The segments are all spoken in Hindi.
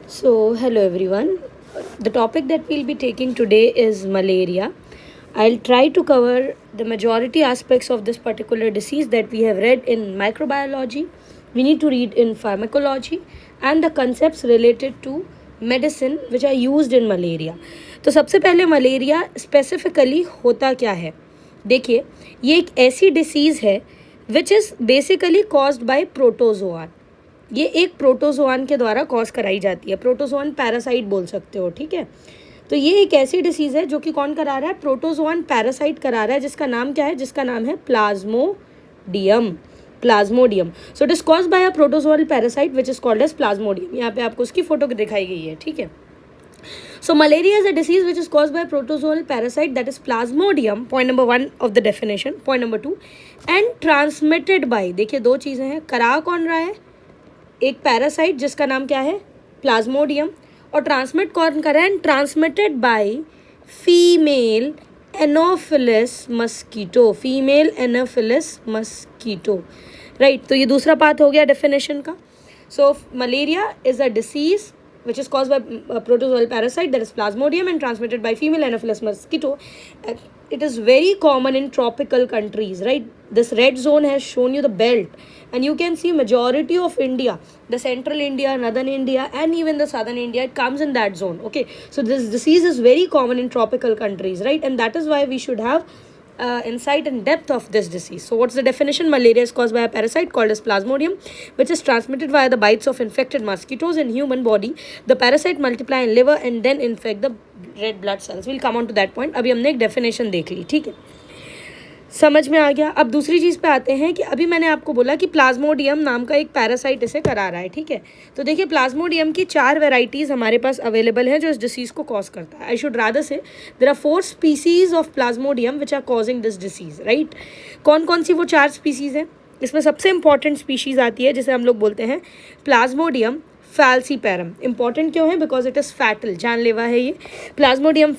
So, hello everyone. The topic that we'll be taking today is malaria. I'll try to cover the majority aspects of this particular disease that we have read in microbiology, we need to read in pharmacology, and the concepts related to medicine which are used in malaria. तो सबसे पहले मलेरिया स्पेसिफिकली होता क्या है? देखिए, ये एक ऐसी डिसीज़ है which is basically caused by protozoan. ये एक प्रोटोजोआन के द्वारा कॉज कराई जाती है. प्रोटोजोआन पैरासाइट बोल सकते हो, ठीक है. तो ये एक ऐसी डिसीज़ है जो कि कौन करा रहा है? प्रोटोजोआन पैरासाइट करा रहा है, जिसका नाम क्या है? जिसका नाम है plasmodium. Plasmodium. So it is caused by a protozoal parasite which is called as plasmodium. यहाँ पे आपको उसकी फोटो दिखाई गई है, ठीक है. So malaria is a disease which is caused by a protozoal parasite, that is plasmodium. Point number 1 of the definition. Point number 2, and transmitted by. देखिए दो चीज़ें हैं. करा कौन रहा है? एक पैरासाइट जिसका नाम क्या है? प्लाज्मोडियम. और ट्रांसमिट कौन कर रहा है? Transmitted by female anopheles mosquito. Female anopheles mosquito, right. तो ये दूसरा पार्ट हो गया डेफिनेशन का. So malaria is a disease which is caused by a protozoal parasite, that is plasmodium, and transmitted by female anopheles mosquito. It is very common in tropical countries, right? This red zone has shown you the belt, and you can see majority of India, the central India, northern India, and even the southern India, it comes in that zone. Okay, so this disease is very common in tropical countries, right? And that is why we should have insight and depth of this disease. So what's the definition? Malaria is caused by a parasite called as plasmodium, which is transmitted via the bites of infected mosquitoes in human body. The parasite multiply in liver and then infect the red blood cells. We'll come on to that point. अभी हमने एक definition देख ली, ठीक है, समझ में आ गया. अब दूसरी चीज़ पे आते हैं कि अभी मैंने आपको बोला कि प्लाज्मोडियम नाम का एक पैरासाइट इसे करा रहा है, ठीक है. तो देखिए प्लाज्मोडियम की 4 वेराइटीज़ हमारे पास अवेलेबल हैं जो इस डिसीज़ को कॉज करता है. I should rather say there are 4 species of plasmodium which are causing this disease, right. कौन कौन सी वो 4 स्पीसीज़ हैं? इसमें सबसे इंपॉर्टेंट स्पीशीज़ आती है जिसे हम लोग बोलते हैं प्लाज्मोडियम फैल्सीपेरम. इंपॉर्टेंट क्यों है? बिकॉज इट इज़ फैटल, जानलेवा है ये. Plasmodium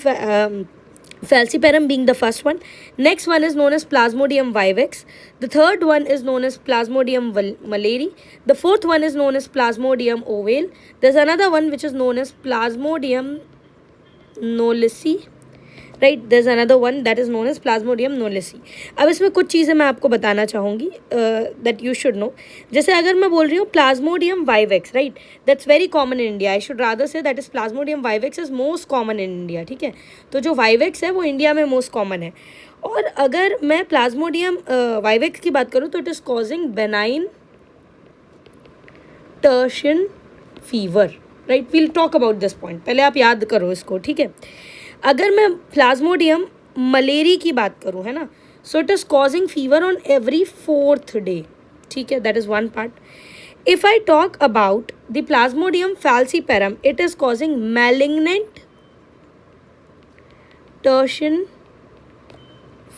falciparum being the first one. Next one is known as Plasmodium vivax. The third one is known as Plasmodium malari. The fourth one is known as Plasmodium ovale. There's another one which is known as Plasmodium knowlesi. Right, there is another one that is known as Plasmodium knowlesi. अब इसमें कुछ चीज़ें मैं आपको बताना चाहूँगी दैट यू शुड नो. जैसे अगर मैं बोल रही हूँ Plasmodium vivax, right, that's very common in India. I should rather say that is Plasmodium vivax is most common in India, ठीक है. तो जो वाइवेक्स है वो इंडिया में मोस्ट कॉमन है. और अगर मैं प्लाज्मोडियम वाइवेक्स की बात करूँ तो it is causing benign tertian fever, right. We'll talk about this point. पहले आप याद करो इसको, ठीक है. अगर मैं प्लाज्मोडियम मलेरी की बात करूँ, है ना, so it is causing fever on every 4th day, ठीक है. That is one part. If I talk about the Plasmodium falciparum, it is causing malignant tertian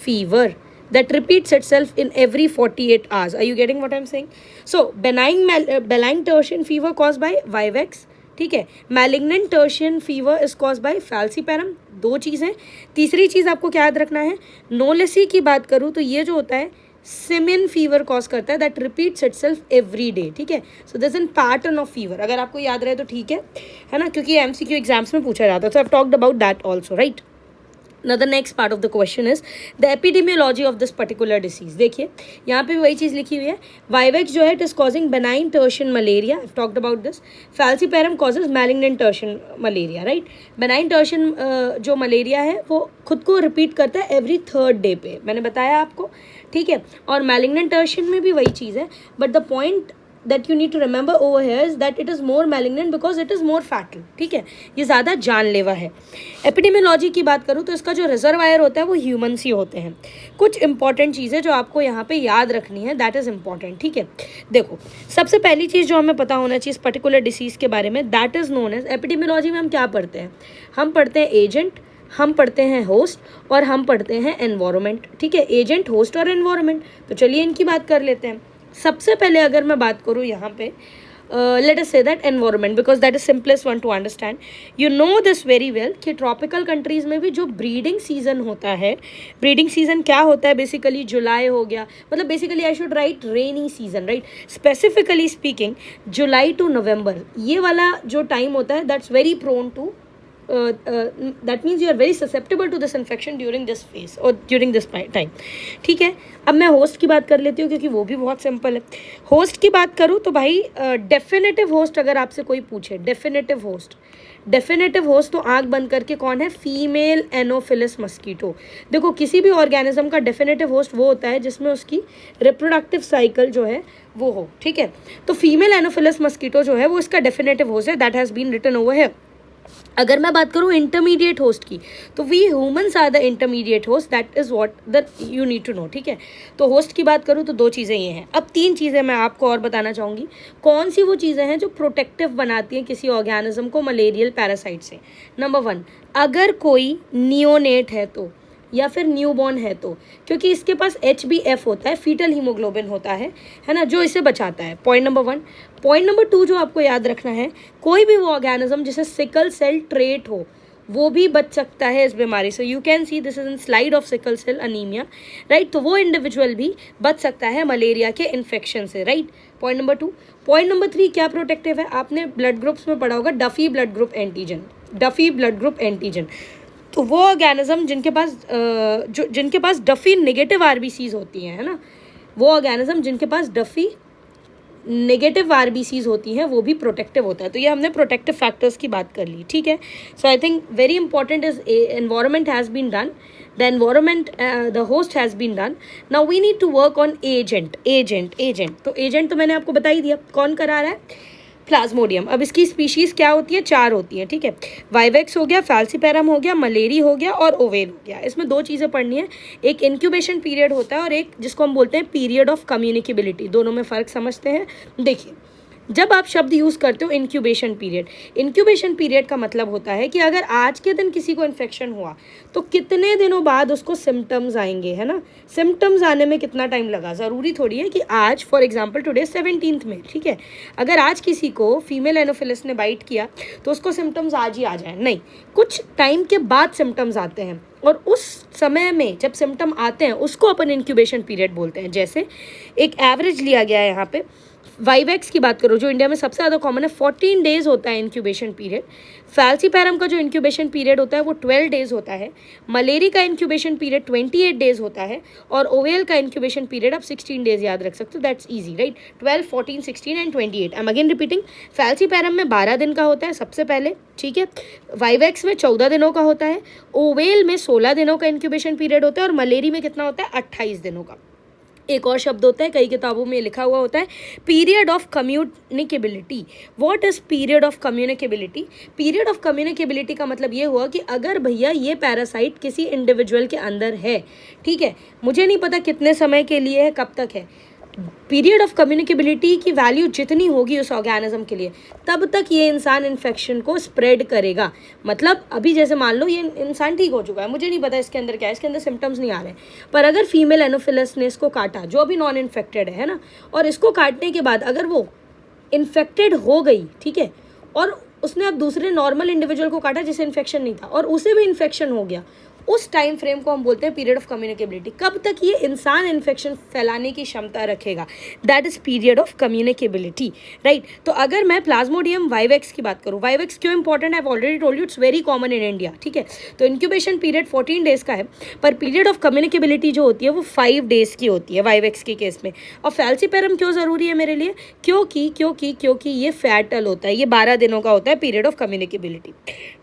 fever that repeats itself in every 48 hours. Are you getting what I'm saying? So benign tertian fever caused by vivax, ठीक है. Malignant tertian fever is cause bye falciparum. दो चीज़ें. तीसरी चीज़ आपको क्या याद रखना है? नोलेसी की बात करूँ तो ये जो होता है सिमियन फीवर कॉज करता है, that repeats itself every day, ठीक है. So this in pattern of fever. अगर आपको याद रहे तो ठीक है ना, क्योंकि MCQ एग्जाम्स में पूछा जाता है. So I have talked about that also, right. Now the next part of the question is the epidemiology of this particular disease. देखिए यहाँ पे भी वही चीज़ लिखी हुई है. वाइवेक्स जो है it is causing benign tertian malaria. I've talked about this. Falciparum causes malignant tertian malaria, right? Benign tertian जो मलेरिया है वो खुद को रिपीट करता है every 3rd day पे, मैंने बताया आपको, ठीक है. और malignant tertian में भी वही चीज़ है. But the point that you need to remember over here is that it is more malignant because it is more fatal, ठीक है. ये ज़्यादा जानलेवा है. एपिडेमियोलॉजी की बात करूँ तो इसका जो रिजर्वायर होता है वो ह्यूमन्स ही होते हैं. कुछ इंपॉर्टेंट चीज़ें जो आपको यहाँ पे याद रखनी है, दैट इज़ इंपॉर्टेंट, ठीक है. देखो सबसे पहली चीज़ जो हमें पता होना चाहिए इस पर्टिकुलर डिसीज़ के बारे में, that is known as, epidemiology में हम क्या पढ़ते हैं? हम पढ़ते हैं एजेंट, हम पढ़ते हैं होस्ट और हम पढ़ते हैं एनवायरनमेंट, ठीक है. एजेंट, होस्ट और एनवायरनमेंट. तो चलिए इनकी बात कर लेते हैं. सबसे पहले अगर मैं बात करूँ यहाँ पे let us say that environment, because that is simplest one to understand. You know this very well कि tropical countries में भी जो breeding season होता है, breeding season क्या होता है बेसिकली, जुलाई हो गया, मतलब basically I should write rainy season, right, specifically speaking July to November, ये वाला जो टाइम होता है that's very prone to, that means you are very susceptible to this infection during this phase or during this time. ठीक है, अब मैं होस्ट की बात कर लेती हूँ क्योंकि वो भी बहुत सिंपल है. होस्ट की बात करूँ तो भाई डेफिनेटिव होस्ट अगर आपसे कोई पूछे, डेफिनेटिव होस्ट तो आँख बंद करके कौन है, फीमेल एनोफिलस मस्कीटो. देखो किसी भी ऑर्गेनिज्म का डेफिनेटिव होस्ट वो होता है जिसमें उसकी रिप्रोडक्टिव साइकिल जो है वो हो. ठीक है, तो फीमेल एनोफिलस मस्कीटो जो है वो इसका डेफिनेटिव होस्ट है. That has been written over here. अगर मैं बात करूँ इंटरमीडिएट होस्ट की, तो we humans are the intermediate host, that is what that you need to know. ठीक है, तो होस्ट की बात करूँ तो दो चीज़ें ये हैं. अब तीन चीज़ें मैं आपको और बताना चाहूँगी. कौन सी वो चीज़ें हैं जो प्रोटेक्टिव बनाती हैं किसी ऑर्गेनिज्म को मलेरियल पैरासाइट से. नंबर 1, अगर कोई नियोनेट है तो, या फिर न्यूबॉर्न है तो, क्योंकि इसके पास HbF होता है, फीटल हीमोग्लोबिन होता है ना, जो इसे बचाता है. Point number 1. पॉइंट नंबर 2 जो आपको याद रखना है, कोई भी वो ऑर्गेनिज्म जिसे सिकल सेल ट्रेट हो वो भी बच सकता है इस बीमारी से. You can see this is in slide of sickle cell anaemia, right. तो वो इंडिविजुअल भी बच सकता है मलेरिया के इन्फेक्शन से, right. Point number 2. Point number 3 क्या प्रोटेक्टिव है, आपने ब्लड ग्रुप्स में पढ़ा होगा, डफी ब्लड ग्रुप एंटीजन. तो वो ऑर्गेनिज्म जिनके पास डफी नेगेटिव आरबीसीज होती हैं, है ना, वो ऑर्गेनिज्म जिनके पास डफी नेगेटिव आरबीसीज होती हैं वो भी प्रोटेक्टिव होता है. तो ये हमने प्रोटेक्टिव फैक्टर्स की बात कर ली. ठीक है, so I think very important is environment has been done, the host has been done. Now we need to work on agent. तो एजेंट तो मैंने आपको बता ही दिया कौन करा रहा है, प्लाज्मोडियम. अब इसकी स्पीशीज़ क्या होती है, 4 होती हैं. ठीक है, वाइवेक्स हो गया, फैल्सीपेरम हो गया, मलेरी हो गया और ओवेल हो गया. इसमें 2 चीज़ें पढ़नी है, एक इंक्यूबेशन पीरियड होता है और एक जिसको हम बोलते हैं पीरियड ऑफ कम्युनिकेबिलिटी. दोनों में फ़र्क समझते हैं. देखिए, जब आप शब्द यूज़ करते हो इंक्यूबेशन पीरियड का मतलब होता है कि अगर आज के दिन किसी को इन्फेक्शन हुआ तो कितने दिनों बाद उसको सिम्टम्स आएंगे, है ना. सिम्टम्स आने में कितना टाइम लगा, ज़रूरी थोड़ी है कि आज, फॉर एग्जांपल टुडे 17th में, ठीक है, अगर आज किसी को फीमेल एनोफिलिस ने बाइट किया तो उसको सिम्टम्स आज ही आ जाए, नहीं, कुछ टाइम के बाद सिम्टम्स आते हैं. और उस समय में जब सिम्टम आते हैं उसको अपन इंक्यूबेशन पीरियड बोलते हैं. जैसे एक एवरेज लिया गया है यहाँ पे, वाइवेक्स की बात करो जो इंडिया में सबसे ज़्यादा कॉमन है, 14 डेज होता है इंक्यूबेशन पीरियड. फैल्सीपेरम का जो इंक्यूबेशन पीरियड होता है वो 12 डेज होता है. मलेरी का इंक्यूबेशन पीरियड 28 डेज होता है. और ओवेल का इंक्यूबेशन पीरियड आप 16 डेज याद रख सकते हो. That's easy, right. 12, 14, 16 and 28. I am again repeating, falciparum में 12 दिन का होता है सबसे पहले, ठीक है. वाइवेक्स में 14 दिनों का होता है. ओवेल में 16 दिनों का इंक्यूबेशन पीरियड होता है. और मलेरी में कितना होता है, 28 दिनों का. एक और शब्द होता है, कई किताबों में लिखा हुआ होता है, period of communicability. What is period of communicability? Period of communicability का मतलब ये हुआ कि अगर भैया ये पैरासाइट किसी इंडिविजुअल के अंदर है, ठीक है, मुझे नहीं पता कितने समय के लिए है, कब तक है, पीरियड ऑफ कम्युनिकेबिलिटी की वैल्यू जितनी होगी उस ऑर्गेनिज्म के लिए, तब तक ये इंसान इन्फेक्शन को स्प्रेड करेगा. मतलब अभी जैसे मान लो ये इंसान ठीक हो चुका है, मुझे नहीं पता इसके अंदर क्या है, इसके अंदर सिम्टम्स नहीं आ रहे, पर अगर फीमेल एनोफिलस ने इसको काटा जो अभी नॉन इन्फेक्टेड है ना, और इसको काटने के बाद अगर वो इन्फेक्टेड हो गई, ठीक है, और उसने अब दूसरे नॉर्मल इंडिविजुअल को काटा जिसे इन्फेक्शन नहीं था और उसे भी इन्फेक्शन हो गया, उस टाइम फ्रेम को हम बोलते हैं पीरियड ऑफ कम्युनिकेबिलिटी. कब तक ये इंसान इन्फेक्शन फैलाने की क्षमता रखेगा, that is period of communicability, right. तो अगर मैं प्लाज्मोडियम वाइवेक्स की बात करूँ, वाइवेक्स क्यों इंपॉर्टेंट है, I already told you, it's very common in India, ठीक है. तो इंक्यूबेशन पीरियड 14 डेज का है, पर पीरियड ऑफ कम्युनिकेबिलिटी जो होती है वो 5 डेज की होती है वाइवेक्स के केस में. और फैल्सीपेरम क्यों ज़रूरी है मेरे लिए, क्योंकि ये फैटल होता है, ये 12 दिनों का होता है पीरियड ऑफ कम्युनिकेबिलिटी,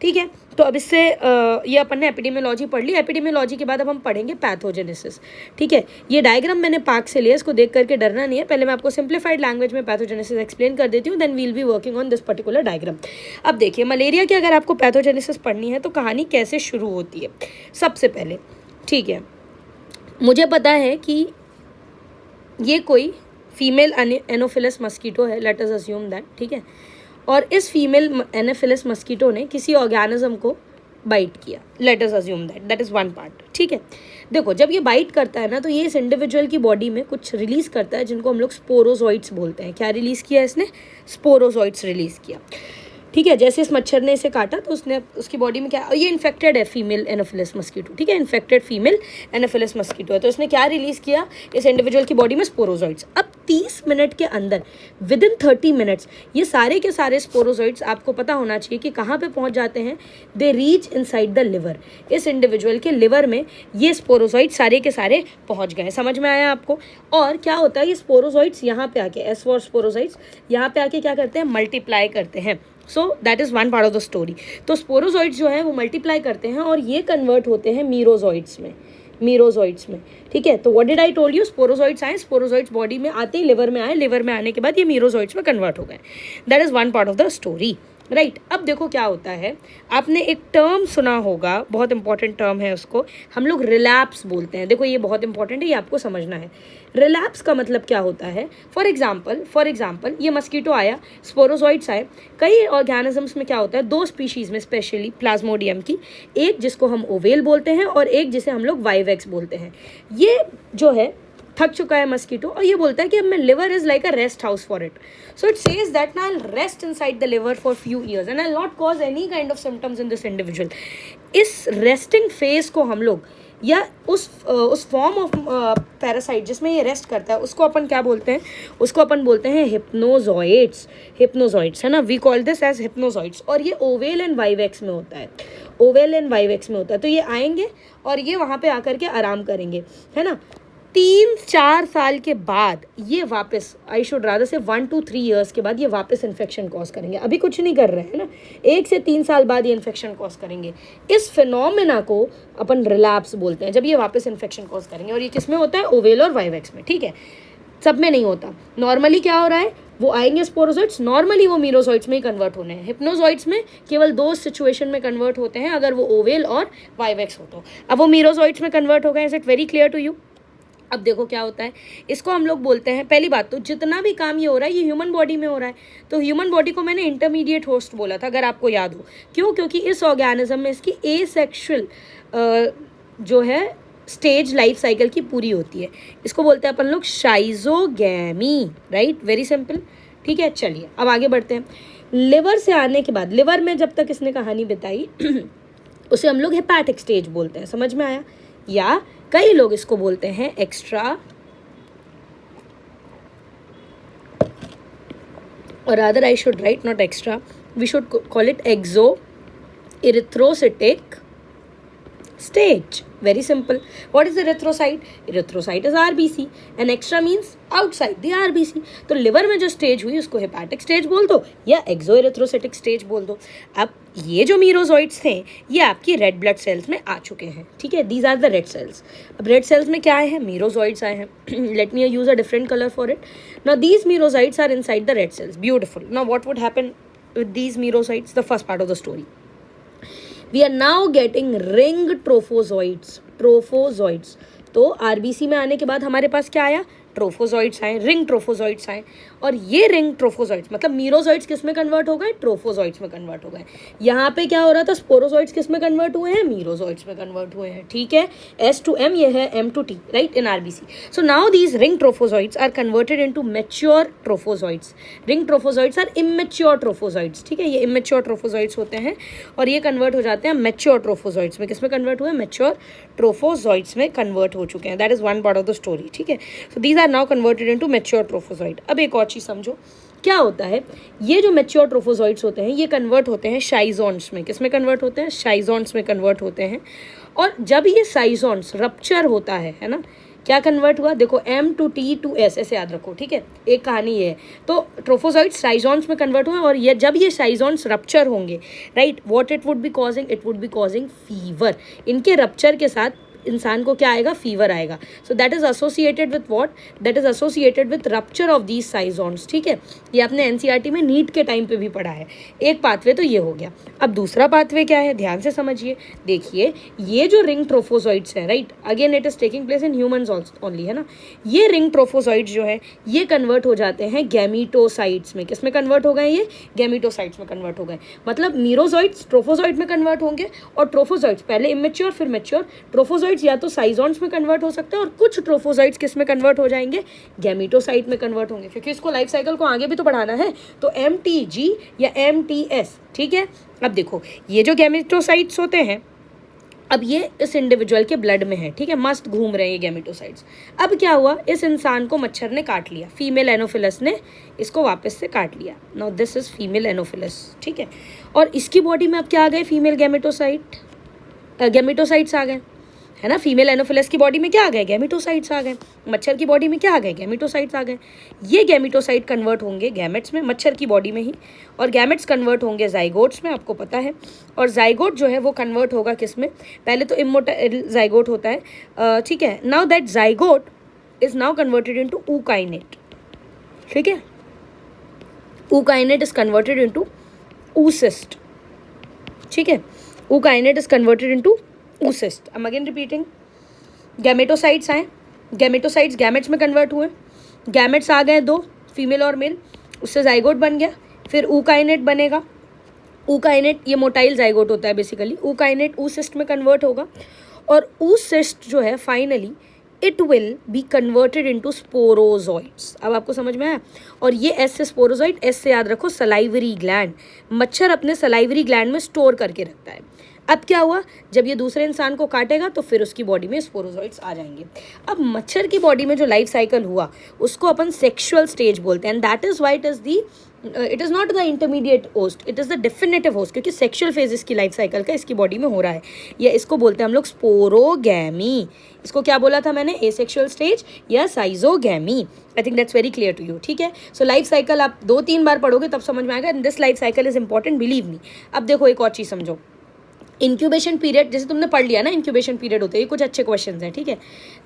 ठीक है. तो अब इससे ये अपन ने एपिडेमियोलॉजी पढ़ ली. एपिडेमियोलॉजी के बाद अब हम पढ़ेंगे पैथोजेनेसिस, ठीक है. ये डायग्राम मैंने पार्क से लिया, इसको देख करके डरना नहीं है. पहले मैं आपको सिंप्लीफाइड लैंग्वेज में पैथोजेनेसिस एक्सप्लेन कर देती हूँ, then we'll be working on this particular diagram. अब देखिए, मलेरिया की अगर आपको पैथोजेनेसिस पढ़नी है तो कहानी कैसे शुरू होती है. सबसे पहले, ठीक है, मुझे पता है कि ये कोई फीमेल एनोफिलस मस्कीटो है, लेट अस अज्यूम दैट, ठीक है. और इस फीमेल एनोफिलस मस्कीटो ने किसी ऑर्गेनिज्म को बाइट किया, let us assume that is one part, ठीक है। देखो जब ये बाइट करता है ना तो ये इस इंडिविजुअल की बॉडी में कुछ रिलीज़ करता है जिनको हम लोग स्पोरोजोइट्स बोलते हैं। क्या रिलीज़ किया इसने? स्पोरोजोइट्स रिलीज़ किया, ठीक है। जैसे इस मच्छर ने इसे काटा तो उसने उसकी बॉडी में क्या, ये इन्फेक्टेड है फीमेल एनोफिलस मस्कीटो, ठीक है, इन्फेक्टेड फीमेल एनोफिलस मस्कीटो है, तो इसने क्या रिलीज़ किया इस इंडिविजुअल की बॉडी में? स्पोरोजोइट्स। अब 30 मिनट के अंदर, विद इन 30 मिनट्स, ये सारे के सारे स्पोरोजोइट्स, आपको पता होना चाहिए कि कहाँ पे पहुँच जाते हैं, they reach inside the liver. इस इंडिविजुअल के लिवर में ये स्पोरोजोइट्स सारे के सारे पहुँच गए। समझ में आया आपको? और क्या होता है, ये स्पोरोजोइट्स यहाँ पे आके, एस फॉर स्पोरोजोइट्स, यहाँ पे आके क्या करते हैं? मल्टीप्लाई करते हैं। So that is one part of the story. तो स्पोरोजोइट्स जो है वो मल्टीप्लाई करते हैं और ये कन्वर्ट होते हैं मीरोजोइट्स में, ठीक है। तो what did I told you, sporozoites आए, स्पोरोजोइट्स बॉडी में आते ही लिवर में आए, लिवर में आने के बाद ये मीरोजोइट्स में कन्वर्ट हो गए। That is one part of the story, right. अब देखो क्या होता है, आपने एक टर्म सुना होगा, बहुत इंपॉर्टेंट टर्म है, उसको हम लोग रिलैप्स बोलते हैं। देखो ये बहुत इंपॉर्टेंट है, ये आपको समझना है। रिलैप्स का मतलब क्या होता है? फॉर एग्जाम्पल ये मस्कीटो आया, स्पोरोजोइट्स आए, कई ऑर्गेनिजम्स में क्या होता है, दो स्पीशीज़ में स्पेशली प्लाज्मोडियम की, एक जिसको हम ओवेल बोलते हैं और एक जिसे हम लोग वाइवेक्स बोलते हैं। ये जो है थक चुका है मस्कीटो और ये बोलता है कि अब मैं, liver is like a rest house for it, so it says that I will rest inside the liver for few years and I will not cause any kind of symptoms in this individual. इस रेस्टिंग फेज को हम लोग, या उस फॉर्म ऑफ पैरासाइट जिसमें ये रेस्ट करता है, उसको अपन क्या बोलते हैं? उसको अपन बोलते हैं हिप्नोजॉइट्स, है ना। We call this as hypnozoites. और ये ओवेल एंड वाइवेक्स में होता है, तो ये आएंगे और ये वहाँ पे आकर के आराम करेंगे, है ना। 3-4 साल के बाद ये वापस, आई शुड रादर से 1 to 3 ईयर्स के बाद ये वापस इन्फेक्शन कॉज करेंगे। अभी कुछ नहीं कर रहे हैं ना, 1 से 3 साल बाद ये इन्फेक्शन कॉज करेंगे। इस फिनोमेना को अपन रिलैप्स बोलते हैं, जब ये वापस इन्फेक्शन कॉज करेंगे। और ये किस में होता है? ओवेल और वाइवेक्स में, ठीक है। सब में नहीं होता। नॉर्मली क्या हो रहा है, वो आएंगे स्पोरोजोइट्स, नॉर्मली वो मीरोजोइट्स में ही कन्वर्ट होने हैं। हिप्नोजोइट्स में केवल 2 सिचुएशन में कन्वर्ट होते हैं, अगर वो ओवेल और वाइवेक्स हो तो। अब वो मीरोजोइट्स में कन्वर्ट हो गए। Is it very clear to you? अब देखो क्या होता है, इसको हम लोग बोलते हैं, पहली बात तो जितना भी काम ये हो रहा है ये ह्यूमन बॉडी में हो रहा है, तो ह्यूमन बॉडी को मैंने इंटरमीडिएट होस्ट बोला था, अगर आपको याद हो। क्यों? क्योंकि इस ऑर्गेनिज्म में इसकी एसेक्सुअल जो है स्टेज लाइफ साइकिल की पूरी होती है। इसको बोलते हैं अपन लोग शाइजोगैमी, राइट, वेरी सिंपल, ठीक है। चलिए अब आगे बढ़ते हैं। लिवर से आने के बाद, लिवर में जब तक इसने कहानी बताई उसे हम लोग हेपैटिक स्टेज बोलते हैं। समझ में आया? या कई लोग इसको बोलते हैं एक्स्ट्रा, और other I should write not extra, we should call it exo erythrocytic stage. Very simple. What is erythrocyte? Erythrocyte is RBC and extra means outside the RBC. तो लिवर में जो स्टेज हुई उसको हेपैटिक स्टेज बोल दो या एक्सो इरिथ्रोसिटिक स्टेज बोल दो। अब ये जो मीरोजोइट्स थे ये आपकी रेड ब्लड सेल्स में आ चुके हैं, ठीक है। These are the red cells. अब रेड सेल्स में क्या आए हैं? मीरोजोइट्स आए हैं। Let me use a different colour for it. Now these merozoites are inside the red cells. Beautiful. Now what would happen with these merozoites? The first part of the story, we are now getting ring trophozoites। तो आरबीसी में आने के बाद हमारे पास क्या आया? ट्रोफोजॉइट्स आए, रिंग ट्रोफोजॉइट्स आए। और ये रिंग ट्रोफोजॉइट्स मतलब मीरोजॉइट्स किस में कन्वर्ट हो गए? ट्रोफोजॉइट्स में कन्वर्ट हो गए। यहाँ पे क्या हो रहा था? स्पोरोजॉइट्स किस में कन्वर्ट हुए हैं? मीरोजॉइट्स में कन्वर्ट हुए हैं, ठीक है। S to M, ये है M to T, right, in RBC. So now these ring trophozoites are converted into mature trophozoites. Ring trophozoites are immature trophozoites, ठीक है। ये इमेच्योर ट्रोफोजॉइट्स होते हैं और ये कन्वर्ट हो जाते हैं मैच्योर ट्रोफोजॉइट्स में। किस में कन्वर्ट हुए? मैच्योर ट्रोफोजॉइट्स में कन्वर्ट हो चुके हैं। That is one part of the story, ठीक है। So these are now converted into mature trophozoite। अब एक और चीज समझो, क्या होता है, ये जो मैच्योर ट्रोफोजॉइट्स होते हैं ये कन्वर्ट होते हैं शाइजोन्स में। किस में कन्वर्ट होते हैं? शाइजोन्स में कन्वर्ट होते हैं। और जब ये शाइजोन्स रप्चर होता है ना, क्या कन्वर्ट हुआ? देखो M to T to S, ऐसे याद रखो, ठीक है। एक कहानी ये है। तो ट्रोफोजॉइट्स शाइजोन्स में कन्वर्ट हुए और ये जब ये शाइजोन्स रप्चर होंगे, right, what it would be causing? It would be causing fever. इनके रप्चर के साथ इंसान को क्या आएगा, फीवर आएगा. So that is associated with what, that is associated with rupture of these schizonts. ठीक है, ये आपने एनसीईआरटी में नीट के टाइम पे भी पढ़ा है. एक पाथवे तो ये हो गया. अब दूसरा पाथवे क्या है, ध्यान से समझिए. देखिए ये जो रिंग ट्रोफोजॉइड्स है, right, again it is taking place in humans only, है ना. ये रिंग ट्रोफोजॉइड्स जो है ये कन्वर्ट हो जाते हैं गैमीटोसाइट्स में. किस में कन्वर्ट हो गए, ये गैमीटोसाइट्स में कन्वर्ट हो गए. मतलब मीरोजॉइड्स ट्रोफोजॉइड में कन्वर्ट होंगे, और ट्रोफोजॉइड्स पहले इमेच्योर फिर मैच्योर. ट्रोफोजॉइड्स या तो साइजॉन्स में कन्वर्ट हो सकते हैं, और कुछ ट्रोफोजॉइड्स किस में कन्वर्ट हो जाएंगे, गैमीटोसाइट में कन्वर्ट होंगे. क्योंकि इसको लाइफ साइकिल को आगे भी तो बढ़ाना है. तो MTG या MTS. ठीक है, अब देखो ये जो गैमीटोसाइट्स होते हैं, अब ये इस इंडिविजुअल के ब्लड में है. ठीक है, मस्त घूम रहे हैं ये गैमेटोसाइट्स. अब क्या हुआ, इस इंसान को मच्छर ने काट लिया, फीमेल एनोफिलस ने इसको वापस से काट लिया. Now this is female Anopheles. ठीक है, और इसकी बॉडी में अब क्या आ गए, फीमेल गैमेटोसाइट्स आ गए, है ना. फीमेल एनोफिलस की बॉडी में क्या आ गए, गैमेटोसाइट्स आ गए. मच्छर की बॉडी में क्या आ गए, गैमेटोसाइट्स आ गए. ये गैमेटोसाइट कन्वर्ट होंगे गैमेट्स में, मच्छर की बॉडी में ही, और गैमेट्स कन्वर्ट होंगे जाइगोट्स में, आपको पता है. और जाइगोट जो है वो कन्वर्ट होगा किस में, पहले तो इमोर्टल जाइगोट होता है. ठीक है, now that zygote is now converted into ookinete. ठीक है, ookinete is converted into oocyst. ठीक है, ookinete is converted into oocyst. I'm again repeating. Gametocytes आए, गैमेटोसाइट्स गैमेट्स में कन्वर्ट हुए, गैमेट्स आ गए दो, फीमेल और मेल, उससे जाइगोट बन गया, फिर ऊकाइनेट बनेगा. ऊकाइनेट ये मोटाइल जाइगोट होता है बेसिकली. ऊकाइनेट oocyst में कन्वर्ट होगा, और oocyst जो है finally it will be converted into sporozoites. अब आपको समझ में आया. और ये एस से स्पोरोजॉइड, एस से याद रखो सलाइवरी ग्लैंड. मच्छर अपने सलाइवरी ग्लैंड में स्टोर करके रखता है. अब क्या हुआ, जब ये दूसरे इंसान को काटेगा तो फिर उसकी बॉडी में स्पोरोजॉइड्स आ जाएंगे. अब मच्छर की बॉडी में जो लाइफ साइकिल हुआ उसको अपन सेक्सुअल स्टेज बोलते हैं. And that is why it is not the intermediate host, it is the definitive host. क्योंकि सेक्सुअल फेज इसकी लाइफ साइकिल का इसकी बॉडी में हो रहा है. या इसको बोलते हैं हम लोग स्पोरोगैमी. इसको क्या बोला था मैंने, एसेक्सुअल स्टेज या schizogamy. I think that's very clear to you. ठीक है, सो लाइफ साइकिल आप 2-3 बार पढ़ोगे तब समझ में आएगा. And this life cycle is important, believe me. अब देखो एक और चीज़ समझो, इंक्यूबेशन पीरियड, जैसे तुमने पढ़ लिया ना इंक्यूबेशन पीरियड होते हैं, ये कुछ अच्छे क्वेश्चंस हैं. ठीक है,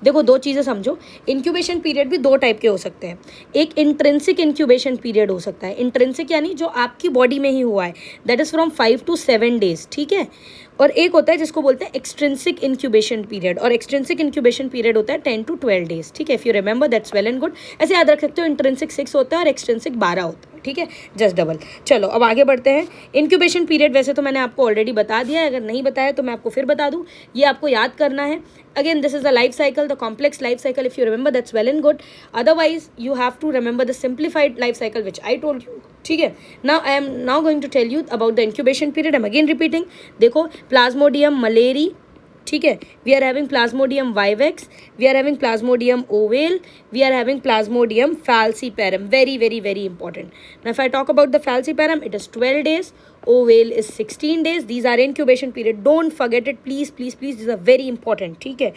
देखो दो चीज़ें समझो. इंक्यूबेशन पीरियड भी दो टाइप के हो सकते हैं. एक इंट्रिंसिक इंक्यूबेशन पीरियड हो सकता है. इंट्रिंसिक यानी जो आपकी बॉडी में ही हुआ है, that is from 5 to 7 days. ठीक है, और एक होता है जिसको बोलते हैं एक्सट्रिंसिक इंक्यूबेशन पीरियड, और एक्सट्रिंसिक इंक्यूबेशन पीरियड होता है 10 to 12 days. ठीक है, if you remember that's well and good. ऐसे याद रख सकते हो, इंट्रिंसिक 6 होता है और एक्सट्रिंसिक 12 होता है. ठीक है, जस्ट डबल. चलो अब आगे बढ़ते हैं. इंक्यूबेशन पीरियड वैसे तो मैंने आपको ऑलरेडी बता दिया है, अगर नहीं बताया तो मैं आपको फिर बता दूं. ये आपको याद करना है. Again this is the life cycle, the complex life cycle. If you remember that's well and good, otherwise you have to remember the simplified life cycle which I told you. ठीक है, now I am now going to tell you about the incubation period. I am again repeating. देखो, प्लाज्मोडियम मलेरी, ठीक है, we are having plasmodium vivax, we are having plasmodium ovale, we are having Plasmodium falciparum. Very very very important. Now if I talk about the falciparum, it is 12 days, oval is 16 days. These are incubation period, don't forget it, please please please, these are very important. ठीक है,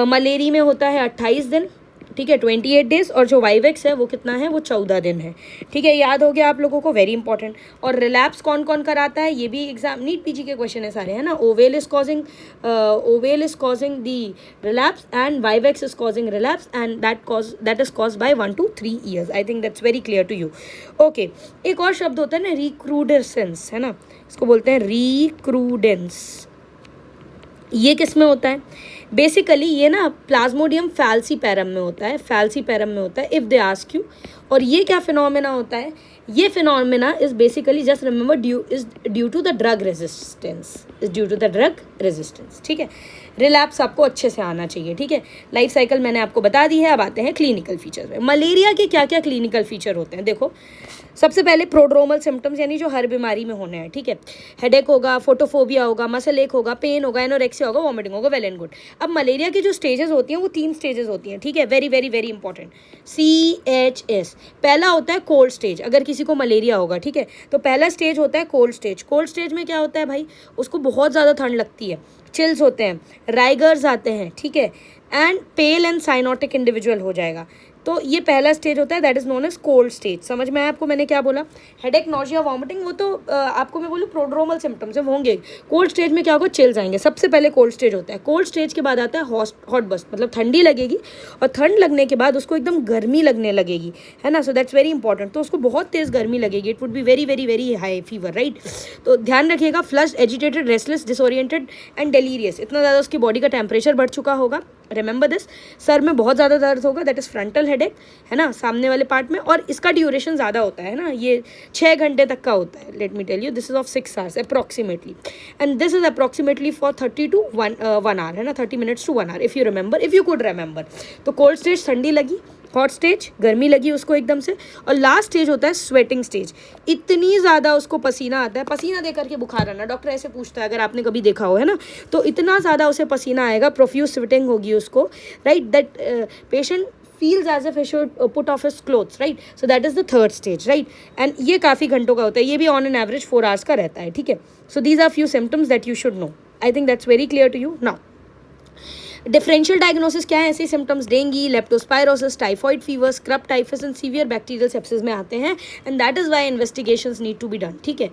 मलेरी में होता है 28 दिन. ठीक है, 28 days. और जो वाइवेक्स है वो कितना है, वो 14 दिन है. ठीक है, याद हो गया आप लोगों को, वेरी इंपॉर्टेंट. और रिलैप्स कौन कौन कराता है, ये भी एग्जाम नीट पीजी के क्वेश्चन है सारे, है ना. Ovale is causing the relapse and vivax is causing relapse, and that is cause by 1 to 3 years. I think that's very clear to you. Okay, एक और शब्द होता है ना, रिक्रूडेंस, है ना, इसको बोलते हैं रिक्रूडेंस. ये किस में होता है, बेसिकली ये ना प्लाज्मोडियम falciparum में होता है, falciparum में होता है, इफ़ दे आस्क यू. और ये क्या फिनोमेना होता है, ये phenomena is basically, just remember, due to the drug resistance. ठीक है, रिलैप्स आपको अच्छे से आना चाहिए. ठीक है, लाइफ साइकिल मैंने आपको बता दी है. अब आते हैं क्लिनिकल फीचर्स में. मलेरिया के क्या क्या क्लिनिकल फीचर होते हैं. देखो, सबसे पहले प्रोड्रोमल सिम्टम्स, यानी जो हर बीमारी में होने हैं. ठीक है, हेडेक होगा, फोटोफोबिया होगा, मसल एक होगा, पेन होगा, एनोरेक्सिया होगा, वॉमिटिंग होगा, वेल एंड गुड. अब मलेरिया की जो स्टेजेस होती हैं वो 3 स्टेजेस होती हैं. ठीक है, very very very important. CHS पहला होता है कोल्ड स्टेज. अगर किसी को मलेरिया होगा, ठीक है, तो पहला स्टेज होता है कोल्ड स्टेज. कोल्ड स्टेज में क्या होता है भाई, उसको बहुत ज़्यादा ठंड लगती है, चिल्स होते हैं, राइगर्स आते हैं. ठीक है, and pale and cyanotic individual हो जाएगा. तो ये पहला स्टेज होता है, that is known as cold stage. समझ में आया आपको मैंने क्या बोला? हेडेक, नॉजिया, वॉमिटिंग, वो तो आपको मैं बोलूँ प्रोड्रोमल सिम्टम्स है, वो होंगे। कोल्ड स्टेज में क्या होगा? चिल्स आएंगे, सबसे पहले कोल्ड स्टेज होता है। कोल्ड स्टेज के बाद आता है हॉट बस्ट, मतलब ठंडी लगेगी, और ठंड लगने के बाद उसको एकदम गर्मी लगने लगेगी, है ना। So that's very important. तो उसको बहुत तेज़ गर्मी लगेगी, it would be very very very high fever, right. तो ध्यान रखिएगा, flush, agitated, restless, disoriented and delirious, इतना ज़्यादा उसकी बॉडी का टेम्परेचर बढ़ चुका होगा। Remember this. सर में बहुत ज़्यादा दर्द होगा, दैट इज़ फ्रंटल हेडेक, है ना, सामने वाले पार्ट में, और इसका ड्यूरेशन ज़्यादा होता है ना, ये 6 घंटे तक का होता है। Let me tell you, this is of 6 hours approximately, and this is approximately for 30 to 1 hour, है ना, 30 minutes to 1 hour, if you could remember. तो कोल्ड स्टेज ठंडी लगी, हॉट स्टेज गर्मी लगी उसको एकदम से, और लास्ट स्टेज होता है स्वेटिंग स्टेज। इतनी ज़्यादा उसको पसीना आता है, पसीना दे करके बुखार आना, डॉक्टर ऐसे पूछता है, अगर आपने कभी देखा हो, है ना। तो इतना ज़्यादा उसे पसीना आएगा, प्रोफ्यूज स्वेटिंग होगी उसको, right, that patient feels as if he should put off his clothes, right? So that is the third stage, right? And ये काफ़ी घंटों का होता है, ये भी on an average 4 hours का रहता है, ठीक है। So these are few symptoms that you should know. I think that's very clear to you now. Differential diagnosis क्या है? ऐसे symptoms dengue, leptospirosis, typhoid fever, scrub typhus and severe bacterial sepsis में आते हैं, and that is why investigations need to be done, ठीक है।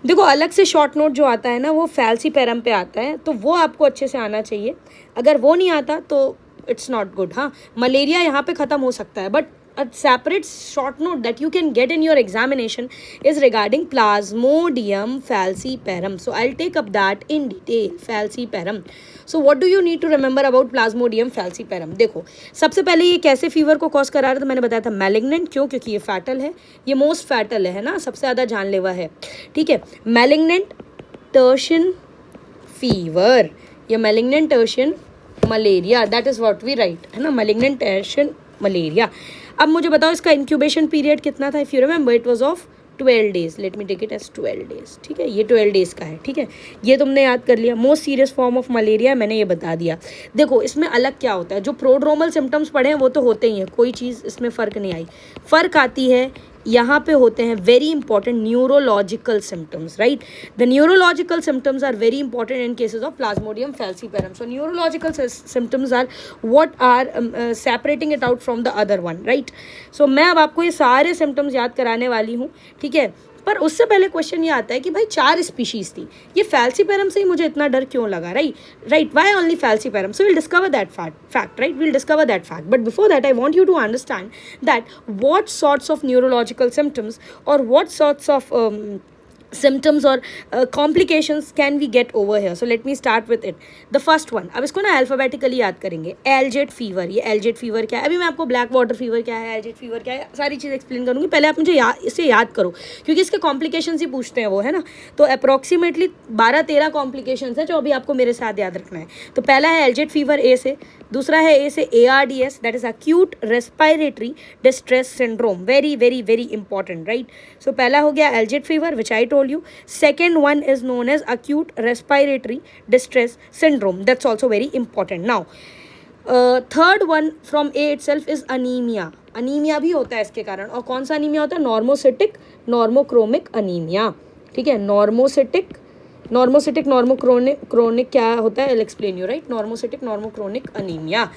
देखो, अलग से शॉर्ट नोट जो आता है ना, वो फैल्सीपेरम पे आता है, तो वो आपको अच्छे से आना चाहिए। अगर वो नहीं आता तो इट्स नॉट गुड। हाँ, मलेरिया यहाँ पे ख़त्म हो सकता है, but a separate short note that you can get in your examination is regarding Plasmodium falciparum. So I'll take up that in detail. Falciparum. So what do you need to remember about Plasmodium falciparum? देखो, सबसे पहले ये कैसे फीवर को कॉज करा रहा था? मैंने बताया था मैलिग्नेंट। क्यों? क्योंकि ये फैटल है, ये मोस्ट फैटल है ना, सबसे ज़्यादा जानलेवा है, ठीक है। मैलिग्नेंट टर्शियन फीवर या malignant tertian malaria, that is what we write, है ना, मैलिग्नेंट टर्शियन मलेरिया। अब मुझे बताओ इसका इंक्यूबेशन पीरियड कितना था? If you remember it was of 12 days. Let me take it as 12 days, ठीक है। ये 12 days का है, ठीक है। ये तुमने याद कर लिया। Most serious form of malaria मैंने ये बता दिया। देखो, इसमें अलग क्या होता है? जो प्रोड्रोमल सिम्टम्स पढ़े हैं वो तो होते ही हैं, कोई चीज़ इसमें फ़र्क नहीं आई। फ़र्क आती है यहाँ पे होते हैं very important neurological symptoms, right. The neurological symptoms are very important in cases of Plasmodium falciparum. So neurological symptoms are what are separating it out from the other one, right. So मैं अब आपको ये सारे सिम्टम्स याद कराने वाली हूँ, ठीक है। पर उससे पहले क्वेश्चन ये आता है कि भाई 4 स्पीशीज़ थी, ये फैल्सीपेरम से ही मुझे इतना डर क्यों लगा, right, why only falciparum? So will discover that fact, right, will discover that fact, but before that I want you to understand that what sorts of neurological symptoms और what sorts of symptoms or complications can we get over here. So let me start with it. The first one, अब इसको ना अल्फाबेटिकली याद करेंगे। एलजेट फीवर। ये एलजेट फीवर क्या है? अभी मैं आपको ब्लैक वाटर फीवर क्या है, एलजेट फीवर क्या है, सारी चीज़ एक्सप्लेन करूँगी। पहले आप मुझे इसे याद करो, क्योंकि इसके कॉम्प्लिकेशंस ही पूछते हैं वो, है ना। तो अप्रॉक्सीमेटली 12-13 कॉम्प्लिकेशंस है जो अभी आपको मेरे साथ याद रखना है। तो पहला है एलजेट फीवर ए से, दूसरा है ए से ARDS, that is acute respiratory distress syndrome. Very very very important, right. So पहला हो गया algid fever which I told you. Second one is known as acute respiratory distress syndrome. That's also very important. Now, third one from A itself is anemia. Anemia भी होता है इसके कारण, और कौन सा अनीमिया होता है? नॉर्मोसिटिक नॉर्मोक्रोमिक अनीमिया, ठीक है। नॉर्मोसिटिक नॉर्मोक्रोनिक क्या होता है? I'll explain you, right? Normocytic normochronic anaemia,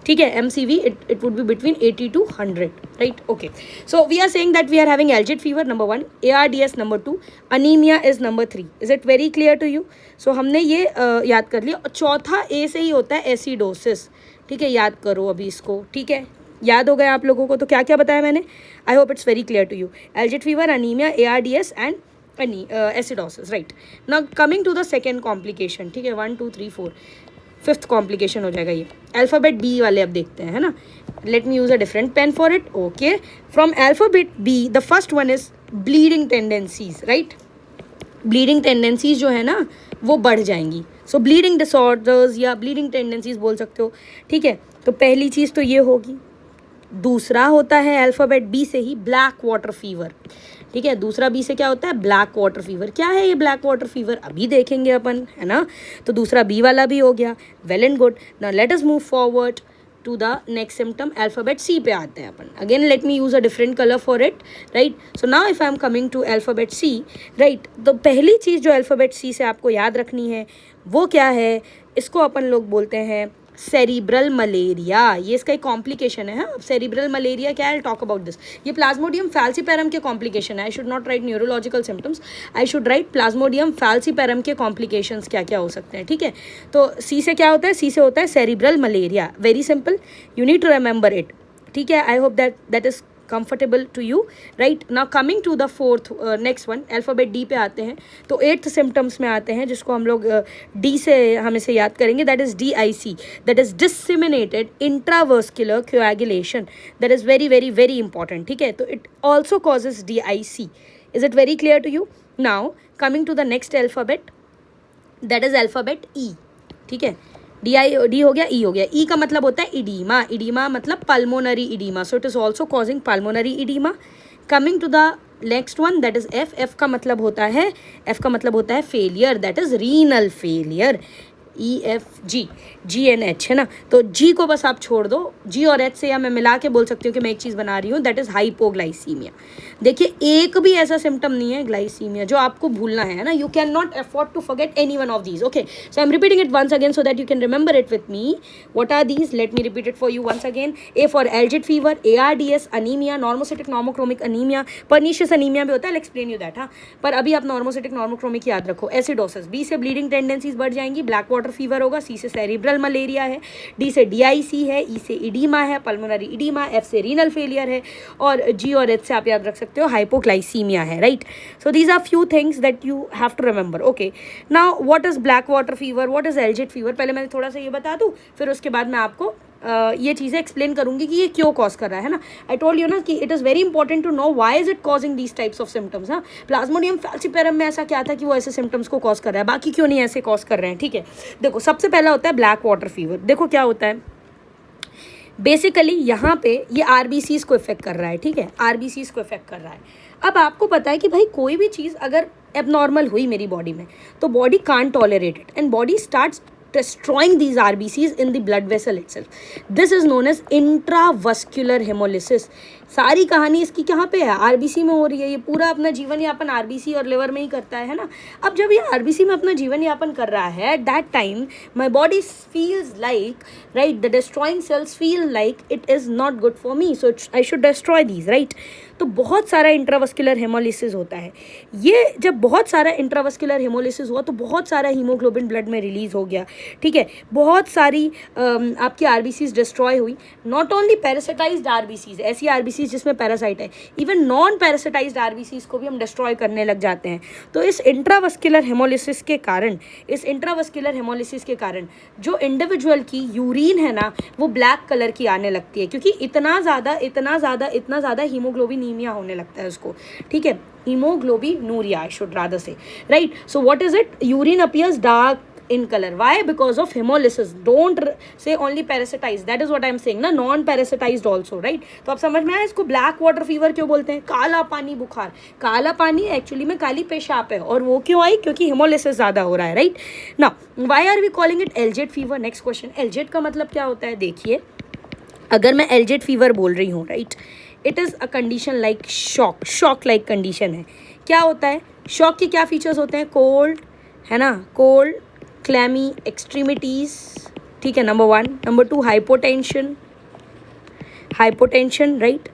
ठीक है। MCV it would be between 80 to 100, right? Okay, so we are saying that we are having algid fever number 1, ARDS number 2, anemia is number 3. Is it very clear to you? So हमने ये याद कर लिया। चौथा A से ही होता है एसिडोसिस, ठीक है। याद करो अभी इसको, ठीक है। याद हो गया आप लोगों को? तो क्या क्या बताया मैंने? I hope it's very clear to you. Algid fever, anaemia, ARDS and acidosis, right. Now coming to the second complication, ठीक है। 1 2 3 4 5th कॉम्प्लिकेशन हो जाएगा ये। अल्फ़ाबेट बी वाले अब देखते हैं, है ना। Let me use a different pen for it. Okay, from alphabet B the first one is bleeding tendencies, right. Bleeding tendencies जो है ना वो बढ़ जाएंगी। सो ब्लीडिंग डिसऑर्डर्स या ब्लीडिंग टेंडेंसीज बोल सकते हो, ठीक है। तो पहली चीज़ तो ये होगी। दूसरा होता है अल्फ़ाबेट बी से ही ब्लैक वाटर फीवर, ठीक है। दूसरा बी से क्या होता है? Black water fever. क्या है ये ब्लैक वाटर फीवर? अभी देखेंगे अपन, है ना। तो दूसरा बी वाला भी हो गया, well and good. Now let us move forward to the next symptom. Alphabet C पे आते हैं अपन। Again let me use a different colour for it, right. So now if I am coming to alphabet C, right, तो पहली चीज़ जो अल्फ़ाबेट सी से आपको याद रखनी है वो क्या है? इसको अपन लोग बोलते हैं सेरिब्रल मलेरिया, ये इसका एक कॉम्प्लिकेशन है। हाँ, सेरिब्रल मलेरिया क्या है, टॉक अबाउट दिस। ये प्लाज्मोडियम फैल्सीपेरम के कॉम्प्लिकेशन है। I should not right neurological symptoms, I should right Plasmodium falciparum के कॉम्प्लिकेशंस क्या क्या हो सकते हैं, ठीक है। तो सी से क्या होता है, सी से होता है cerebral malaria, very simple, you need to remember it, ठीक है। I hope that is comfortable to you, right? Now coming to the fourth next one, alphabet D पे आते हैं। तो 8th सिम्टम्स में आते हैं जिसको हम लोग डी से हम इसे याद करेंगे, that is DIC, that is disseminated intravascular coagulation, that is very very very important, ठीक है। तो it also causes DIC, is it very clear to you? Now coming to the next alphabet, that is alphabet E, ठीक है। डी हो गया, ई हो गया। ई का मतलब होता है इडीमा, इडीमा मतलब pulmonary oedema, so it is also causing pulmonary oedema. Coming to the next one, that is F, F का मतलब होता है failure, that is renal failure, EFG, GNH है ना। तो जी को बस आप छोड़ दो, जी और एच से या मैं मिला के बोल सकती हूँ कि मैं एक चीज़ बना रही हूँ, दैट इज़ हाइपोग्लाइसीमिया। देखिए एक भी ऐसा सिम्टम नहीं है ग्लाइसीमिया जो आपको भूलना है ना, you can not afford to forget any one of these, okay. So I am repeating it once again so that you can remember it with me. What are these, let me repeat it for you once again. A for algid fever, ARDS anaemia, normocytic normochromic anaemia, pernicious anaemia भी होता है, एक्सप्लेन यू दैट, हाँ। पर अभी आप नॉर्मोसिटिक नॉर्मोक्रोमिक याद रखो। एसिडोसिस, बी से ब्लीडिंग टेंडेंसीज बढ़ जाएंगी, ब्लैक वाटर फीवर होगा, सी से सेरिब्रल मलेरिया है, डी से DIC है, ई से इडीमा है, पल्मोनरी इडीमा, एफ से रीनल फेलियर है, और जी और एच से आप याद रख सकते हो हाइपोग्लाइसीमिया है, right. So these are few things that you have to remember, okay. Now what is black water fever, what is algid fever, पहले मैं थोड़ा सा ये बता दूं, फिर उसके बाद मैं आपको ये चीज़ें एक्सप्लेन करूंगी कि ये क्यों कॉज कर रहा है ना। आई टोल्ड यू ना कि it is very important to know why is it causing these types of symptoms. हाँ, प्लाज्मोडियम फैल्सीपेरम में ऐसा क्या था कि वो ऐसे सिम्टम्स को कॉज कर रहा है, बाकी क्यों नहीं ऐसे कॉज कर रहे हैं, ठीक है। देखो सबसे पहला होता है ब्लैक वाटर फीवर। देखो क्या होता है, बेसिकली यहाँ पे ये RBCs को इफेक्ट कर रहा है, ठीक है, RBCs को इफेक्ट कर रहा है। अब आपको पता है कि भाई कोई भी चीज़ अगर एबनॉर्मल हुई मेरी बॉडी में तो body can't tolerate it and body starts destroying these RBCs in the blood vessel itself. This is known as intravascular hemolysis. सारी कहानी इसकी कहाँ पे है, RBC में हो रही है। ये पूरा अपना जीवन यापन RBC और लिवर में ही करता है ना। अब जब ये RBC में अपना जीवन यापन कर रहा है, that time my body feels like, right, the destroying sales feel like it is not good for me, so I should destroy these, right. तो बहुत सारा इंट्रावस्कुलर हेमोलिसिस होता है। ये जब बहुत सारा इंट्रावस्कुलर हेमोलिसिस हुआ तो बहुत सारा हीमोग्लोबिन ब्लड में रिलीज हो गया, ठीक है। बहुत सारी आपकी RBCs डिस्ट्रॉय हुई। नॉट ओनली पैरासिटाइज्ड RBCs, ऐसी RBCs जिसमें पैरासाइट है, इवन नॉन पैरासिटाइज्ड RBCs को भी हम डिस्ट्रॉय करने लग जाते हैं। तो इस इंट्रावस्कुलर हेमोलिसिस के कारण जो इंडिविजुअल की यूरिन है ना वो ब्लैक कलर की आने लगती है, क्योंकि इतना ज़्यादा हीमोग्लोबिनीमिया होने लगता है उसको, ठीक है, हीमोग्लोबिनूरिया आई शुड रादर से, right. So what is it, urine appears dark in color, why? Because of hemolysis. Don't say only parasitized, that is what I am saying ना, non parasitized also, right। तो आप समझ में आया इसको ब्लैक वाटर फीवर क्यों बोलते हैं, काला पानी बुखार। काला पानी एक्चुअली में काली पेशाब है, और वो क्यों आई, क्योंकि हेमोलिसिस ज़्यादा हो रहा है, राइट ना। Why are we calling it algid fever. Next question, algid का मतलब क्या होता है। देखिए अगर मैं एल्जिड फीवर बोल रही हूँ, right, it is a condition like shock like condition है। क्या होता है शॉक के, क्या फीचर्स होते हैं, कोल्ड है ना, कोल्ड, क्लैमी एक्सट्रीमिटीज़, ठीक है, number 1। Number 2 hypotension, right,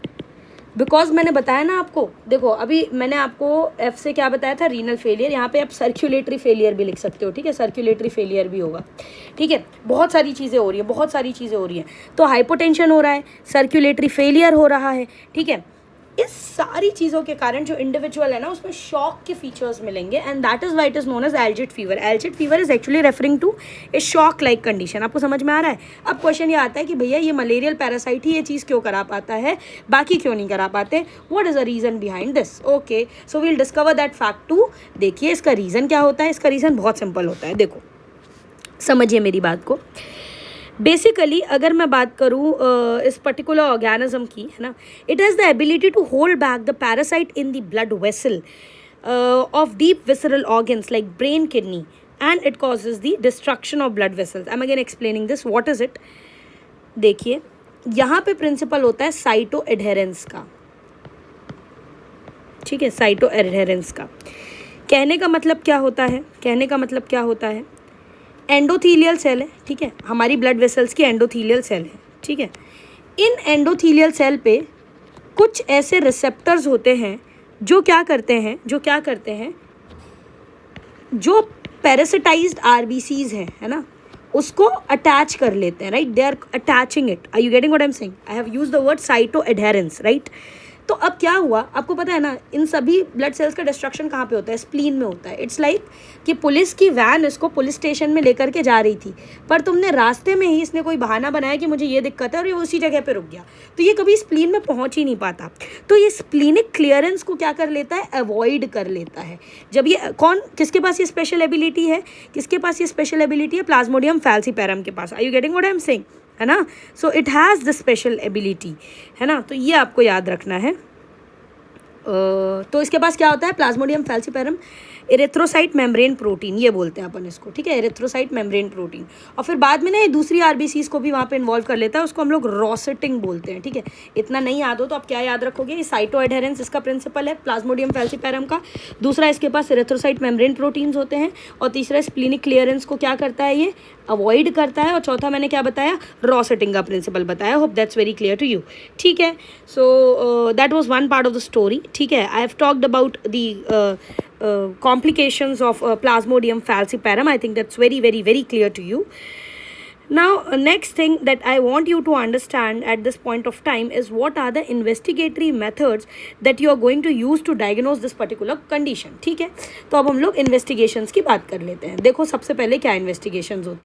because मैंने बताया ना आपको, देखो अभी मैंने आपको एफ से क्या बताया था, रीनल फेलियर, यहाँ पे आप सर्कुलेटरी फेलियर भी लिख सकते हो, ठीक है, सर्कुलेटरी फेलियर भी होगा, ठीक है। बहुत सारी चीज़ें हो रही हैं, तो हाइपोटेंशन हो रहा है, सर्कुलेटरी फेलियर हो रहा है, ठीक है। इस सारी चीज़ों के कारण जो इंडिविजुअल है ना उसमें शॉक के फीचर्स मिलेंगे, and that is why it is known as algid fever. Algid fever is actually referring to a shock like condition. आपको समझ में आ रहा है। अब क्वेश्चन ये आता है कि भैया ये मलेरियल पैरासाइट ही ये चीज़ क्यों करा पाता है, बाकी क्यों नहीं करा पाते, what is the reason behind this. Okay, so we'll discover that fact too. देखिए इसका रीज़न क्या होता है, इसका रीज़न बहुत सिंपल होता है। देखो समझिए मेरी बात को। बेसिकली अगर मैं बात करूँ इस पर्टिकुलर ऑर्गेनिज्म की, है ना, it has the ability to hold back the parasite in the blood vessel of deep visceral organs like brain, kidney, and it causes the destruction of blood vessels. I am again explaining this, what is it. देखिए यहाँ पे प्रिंसिपल होता है साइटो एडहेरेंस का, ठीक है, साइटो एडहेरेंस का। कहने का मतलब क्या होता है, एंडोथीलियल सेल है, ठीक है, हमारी ब्लड वेसल्स की एंडोथीलियल सेल है, ठीक है। इन एंडोथीलियल सेल पे कुछ ऐसे रिसेप्टर्स होते हैं जो क्या करते हैं जो पैरासिटाइज्ड आरबीसीज है ना, उसको अटैच कर लेते हैं, right, they are attaching it. Are you getting what I am saying? I have used the word cyto adherence, right. तो अब क्या हुआ, आपको पता है ना, इन सभी ब्लड सेल्स का डिस्ट्रक्शन कहाँ पे होता है? स्प्लीन में होता है। इट्स लाइक कि पुलिस की वैन इसको पुलिस स्टेशन में लेकर के जा रही थी, पर तुमने रास्ते में ही इसने कोई बहाना बनाया कि मुझे ये दिक्कत है और ये उसी जगह पे रुक गया, तो ये कभी स्प्लीन में पहुंच ही नहीं पाता। तो ये स्प्लीनिक क्लियरेंस को क्या कर लेता है? अवॉइड कर लेता है। जब ये किसके पास ये स्पेशल एबिलिटी है? प्लाज्मोडियम फैल्सीपेरम के पास। Are you getting what I am saying? है ना। So it has the special ability, है ना। तो ये आपको याद रखना है। तो इसके पास क्या होता है? Plasmodium falciparum erythrocyte membrane protein, ये बोलते हैं अपन इसको, ठीक है, एरिथ्रोसाइट मेम्ब्रेन प्रोटीन। और फिर बाद में ना ये दूसरी आरबीसीज को भी वहाँ पे इन्वॉल्व कर लेता है, उसको हम लोग रोसेटिंग बोलते हैं, ठीक है। इतना नहीं याद हो तो आप क्या याद रखोगे? ये साइटो एडहेरेंस इसका प्रिंसिपल है प्लाज्मोडियम फैल्सीपेरम का, दूसरा इसके पास एरिथ्रोसाइट मेम्ब्रेन प्रोटीन्स होते हैं, और तीसरा स्प्लीनिक क्लियरेंस को क्या करता है? ये अवॉइड करता है, और चौथा मैंने क्या बताया? रोसेटिंग का प्रिंसिपल बताया। Hope that's very clear to you, ठीक है। So that was one part of the story, ठीक है। I have talked about the complications of plasmodium falciparum. I think that's very clear to you. Now next thing that I want you to understand at this point of time is what are the investigatory methods that you are going to use to diagnose this particular condition, ठीक है। तो अब हम लोग investigations की बात कर लेते हैं। देखो सबसे पहले क्या investigations होती